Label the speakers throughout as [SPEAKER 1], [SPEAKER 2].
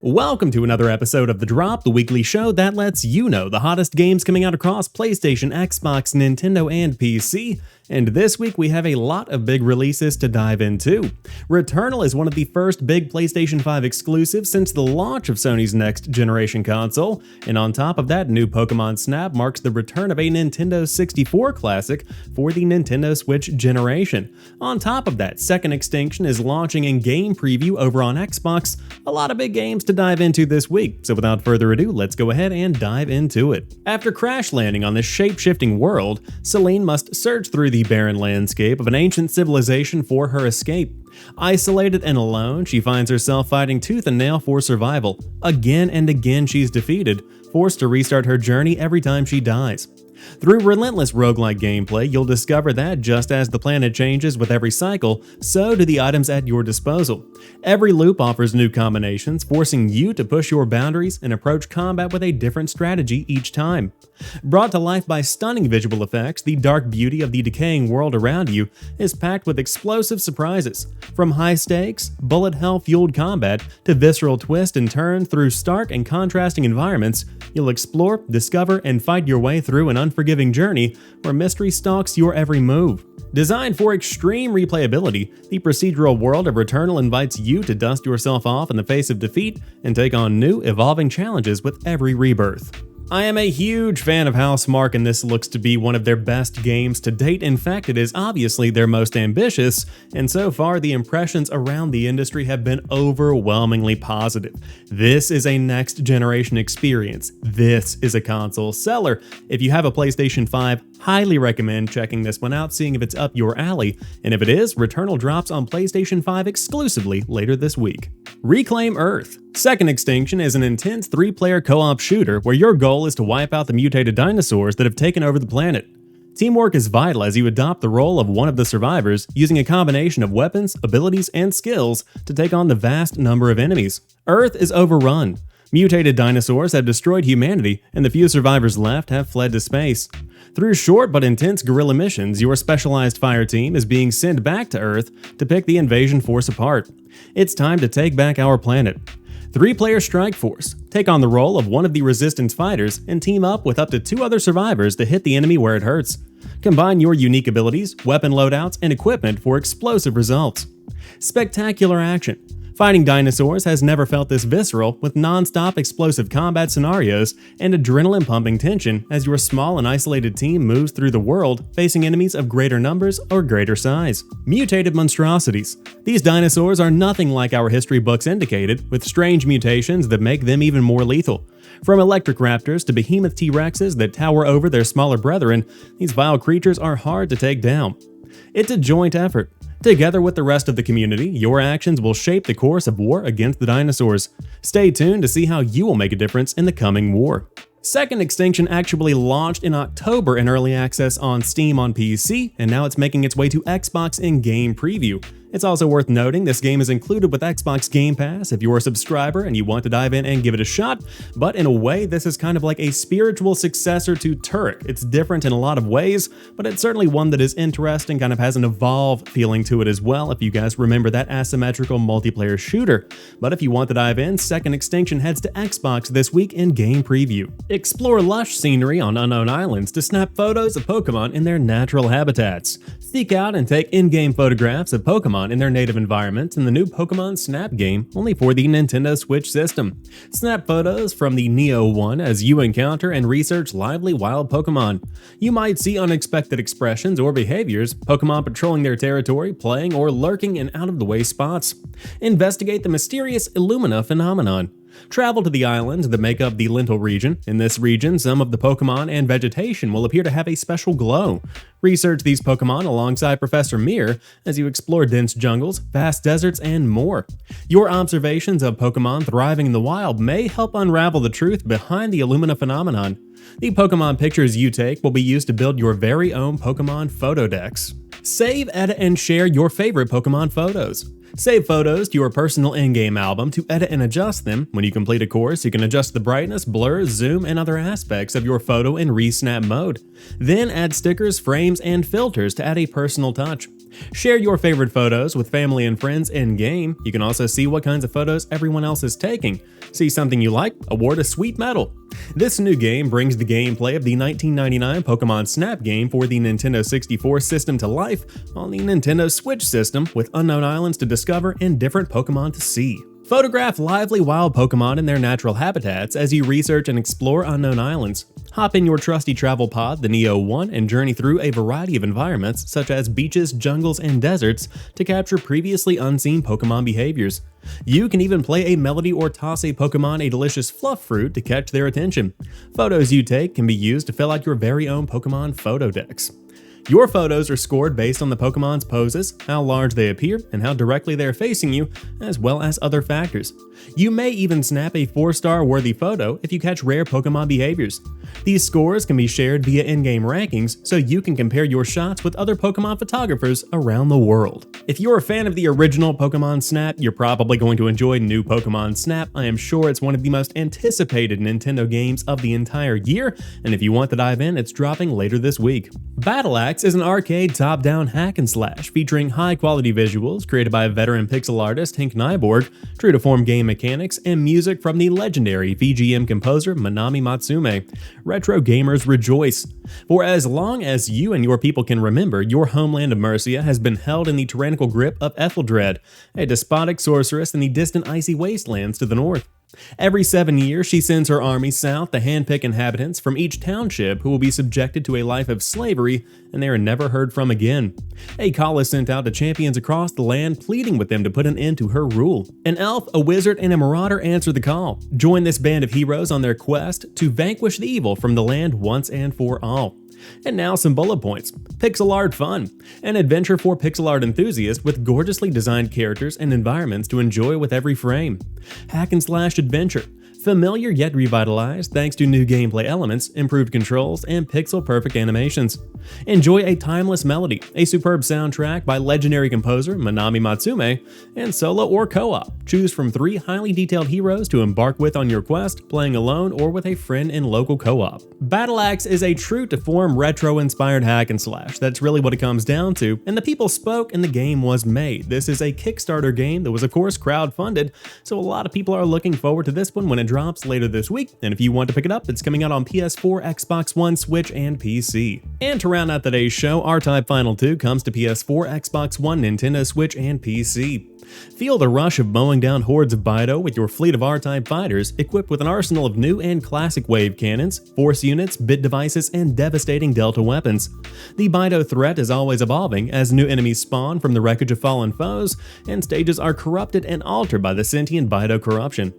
[SPEAKER 1] Welcome to another episode of The Drop, the weekly show that lets you know the hottest games coming out across PlayStation, Xbox, Nintendo, and PC. And this week we have a lot of big releases to dive into. Returnal is one of the first big PlayStation 5 exclusives since the launch of Sony's next generation console, and on top of that, new Pokémon Snap marks the return of a Nintendo 64 classic for the Nintendo Switch generation. On top of that, Second Extinction is launching in game preview over on Xbox. A lot of big games to dive into this week, so without further ado, let's go ahead and dive into it. After crash landing on this shape-shifting world, Celine must search through the barren landscape of an ancient civilization for her escape. Isolated and alone, she finds herself fighting tooth and nail for survival. Again and again she's defeated, forced to restart her journey every time she dies. Through relentless roguelike gameplay, you'll discover that just as the planet changes with every cycle, so do the items at your disposal. Every loop offers new combinations, forcing you to push your boundaries and approach combat with a different strategy each time. Brought to life by stunning visual effects, the dark beauty of the decaying world around you is packed with explosive surprises. From high-stakes, bullet hell-fueled combat to visceral twists and turns through stark and contrasting environments, you'll explore, discover, and fight your way through an unforgiving journey where mystery stalks your every move. Designed for extreme replayability, the procedural world of Returnal invites you to dust yourself off in the face of defeat and take on new, evolving challenges with every rebirth. I am a huge fan of Housmarque, and this looks to be one of their best games to date. In fact, it is obviously their most ambitious, and so far the impressions around the industry have been overwhelmingly positive. This is a next generation experience. This is a console seller. If you have a PlayStation 5, highly recommend checking this one out, seeing if it's up your alley, and if it is, Returnal drops on PlayStation 5 exclusively later this week. Reclaim Earth. Second Extinction is an intense 3-player co-op shooter where your goal is to wipe out the mutated dinosaurs that have taken over the planet. Teamwork is vital as you adopt the role of one of the survivors, using a combination of weapons, abilities, and skills to take on the vast number of enemies. Earth is overrun. Mutated dinosaurs have destroyed humanity, and the few survivors left have fled to space. Through short but intense guerrilla missions, your specialized fire team is being sent back to Earth to pick the invasion force apart. It's time to take back our planet. 3-player Strike Force. Take on the role of one of the Resistance fighters and team up with up to 2 other survivors to hit the enemy where it hurts. Combine your unique abilities, weapon loadouts, and equipment for explosive results. Spectacular action. Fighting dinosaurs has never felt this visceral, with non-stop explosive combat scenarios and adrenaline-pumping tension as your small and isolated team moves through the world, facing enemies of greater numbers or greater size. Mutated monstrosities. These dinosaurs are nothing like our history books indicated, with strange mutations that make them even more lethal. From electric raptors to behemoth T-Rexes that tower over their smaller brethren, these vile creatures are hard to take down. It's a joint effort. Together with the rest of the community, your actions will shape the course of war against the dinosaurs. Stay tuned to see how you will make a difference in the coming war. Second Extinction actually launched in October in early access on Steam on PC, and now it's making its way to Xbox in game preview. It's also worth noting this game is included with Xbox Game Pass if you're a subscriber and you want to dive in and give it a shot, but in a way this is kind of like a spiritual successor to Turek. It's different in a lot of ways, but it's certainly one that is interesting, kind of has an evolved feeling to it as well, if you guys remember that asymmetrical multiplayer shooter. But if you want to dive in, Second Extinction heads to Xbox this week in game preview. Explore lush scenery on unknown islands to snap photos of Pokémon in their natural habitats. Seek out and take in-game photographs of Pokémon in their native environments in the new Pokémon Snap game, only for the Nintendo Switch system. Snap photos from the Neo one as you encounter and research lively wild Pokémon. You might see unexpected expressions or behaviors, Pokémon patrolling their territory, playing, or lurking in out-of-the-way spots. Investigate the mysterious Illumina phenomenon. Travel to the islands that make up the Lentil region. In this region, some of the Pokémon and vegetation will appear to have a special glow. Research these Pokémon alongside Professor Mir as you explore dense jungles, vast deserts, and more. Your observations of Pokémon thriving in the wild may help unravel the truth behind the Illumina phenomenon. The Pokémon pictures you take will be used to build your very own Pokémon photo decks. Save, edit, and share your favorite Pokémon photos. Save photos to your personal in-game album to edit and adjust them. When you complete a course, you can adjust the brightness, blur, zoom, and other aspects of your photo in Resnap mode. Then add stickers, frames, and filters to add a personal touch. Share your favorite photos with family and friends in-game. You can also see what kinds of photos everyone else is taking. See something you like? Award a sweet medal. This new game brings the gameplay of the 1999 Pokémon Snap game for the Nintendo 64 system to life on the Nintendo Switch system, with unknown islands to discover and different Pokémon to see. Photograph lively wild Pokémon in their natural habitats as you research and explore unknown islands. Hop in your trusty travel pod, the Neo 1, and journey through a variety of environments, such as beaches, jungles, and deserts, to capture previously unseen Pokémon behaviors. You can even play a Melody or toss a Pokémon a delicious fluff fruit to catch their attention. Photos you take can be used to fill out your very own Pokémon photo decks. Your photos are scored based on the Pokemon's poses, how large they appear, and how directly they are facing you, as well as other factors. You may even snap a 4-star worthy photo if you catch rare Pokemon behaviors. These scores can be shared via in-game rankings, so you can compare your shots with other Pokemon photographers around the world. If you're a fan of the original Pokémon Snap, you're probably going to enjoy new Pokémon Snap. I am sure it's one of the most anticipated Nintendo games of the entire year, and if you want to dive in, it's dropping later this week. Battle Axe is an arcade top-down hack and slash featuring high-quality visuals created by veteran pixel artist Henk Nyborg, true-to-form game mechanics, and music from the legendary VGM composer Manami Matsume. Retro gamers rejoice! For as long as you and your people can remember, your homeland of Mercia has been held in the tyrannical grip of Etheldrad, a despotic sorceress in the distant icy wastelands to the north. Every 7 years, she sends her army south to handpick inhabitants from each township who will be subjected to a life of slavery, and they are never heard from again. A call is sent out to champions across the land, pleading with them to put an end to her rule. An elf, a wizard, and a marauder answer the call. Join this band of heroes on their quest to vanquish the evil from the land once and for all. And now some bullet points. Pixel art fun. An adventure for pixel art enthusiasts with gorgeously designed characters and environments to enjoy with every frame. Hack and slash adventure. Familiar yet revitalized thanks to new gameplay elements, improved controls, and pixel-perfect animations. Enjoy a timeless melody, a superb soundtrack by legendary composer Manami Matsume, and solo or co-op. Choose from 3 highly detailed heroes to embark with on your quest, playing alone or with a friend in local co-op. Battle Axe is a true-to-form retro-inspired hack and slash. That's really what it comes down to, and the people spoke and the game was made. This is a Kickstarter game that was of course crowdfunded, so a lot of people are looking forward to this one when it drops later this week, and if you want to pick it up, it's coming out on PS4, Xbox One, Switch, and PC. And to round out today's show, R-Type Final 2 comes to PS4, Xbox One, Nintendo Switch, and PC. Feel the rush of mowing down hordes of Bido with your fleet of R-Type fighters, equipped with an arsenal of new and classic wave cannons, force units, bit devices, and devastating delta weapons. The Bido threat is always evolving as new enemies spawn from the wreckage of fallen foes, and stages are corrupted and altered by the sentient Bido corruption.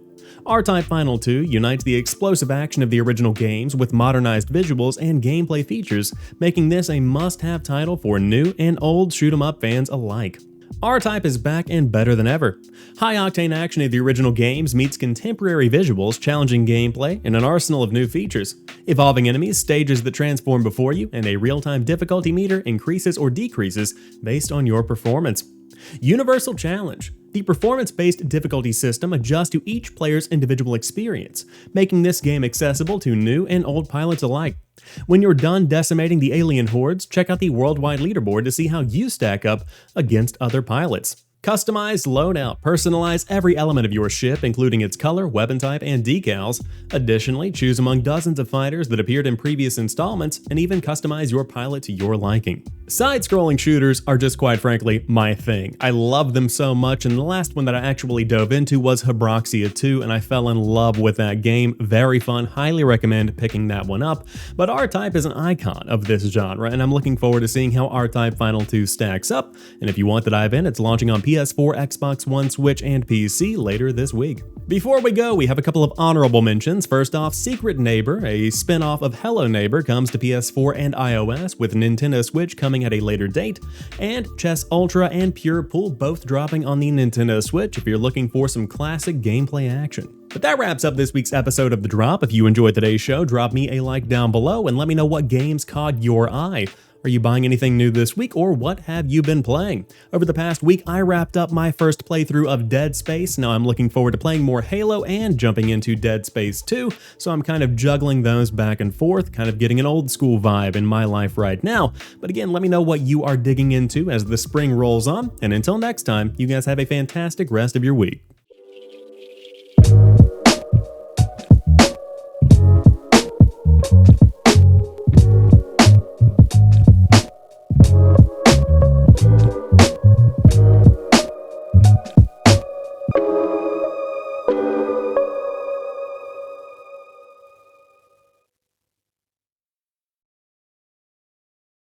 [SPEAKER 1] R-Type Final 2 unites the explosive action of the original games with modernized visuals and gameplay features, making this a must-have title for new and old shoot-'em-up fans alike. R-Type is back and better than ever. High-octane action of the original games meets contemporary visuals, challenging gameplay, and an arsenal of new features. Evolving enemies, stages that transform before you, and a real-time difficulty meter increases or decreases based on your performance. Universal Challenge. The performance-based difficulty system adjusts to each player's individual experience, making this game accessible to new and old pilots alike. When you're done decimating the alien hordes, check out the worldwide leaderboard to see how you stack up against other pilots. Customize, loadout, personalize every element of your ship, including its color, weapon type, and decals. Additionally, choose among dozens of fighters that appeared in previous installments, and even customize your pilot to your liking. Side-scrolling shooters are just quite frankly my thing. I love them so much, and the last one that I actually dove into was Hybroxia 2, and I fell in love with that game. Very fun, highly recommend picking that one up. But R-Type is an icon of this genre, and I'm looking forward to seeing how R-Type Final 2 stacks up. And if you want to dive in, it's launching on PS4, Xbox One, Switch, and PC later this week. Before we go, we have a couple of honorable mentions. First off, Secret Neighbor, a spin-off of Hello Neighbor, comes to PS4 and iOS, with Nintendo Switch coming at a later date, and Chess Ultra and Pure Pool both dropping on the Nintendo Switch if you're looking for some classic gameplay action. But that wraps up this week's episode of The Drop. If you enjoyed today's show, drop me a like down below and let me know what games caught your eye. Are you buying anything new this week, or what have you been playing? Over the past week, I wrapped up my first playthrough of Dead Space. Now I'm looking forward to playing more Halo and jumping into Dead Space 2, so I'm kind of juggling those back and forth, kind of getting an old school vibe in my life right now. But again, let me know what you are digging into as the spring rolls on, and until next time, you guys have a fantastic rest of your week.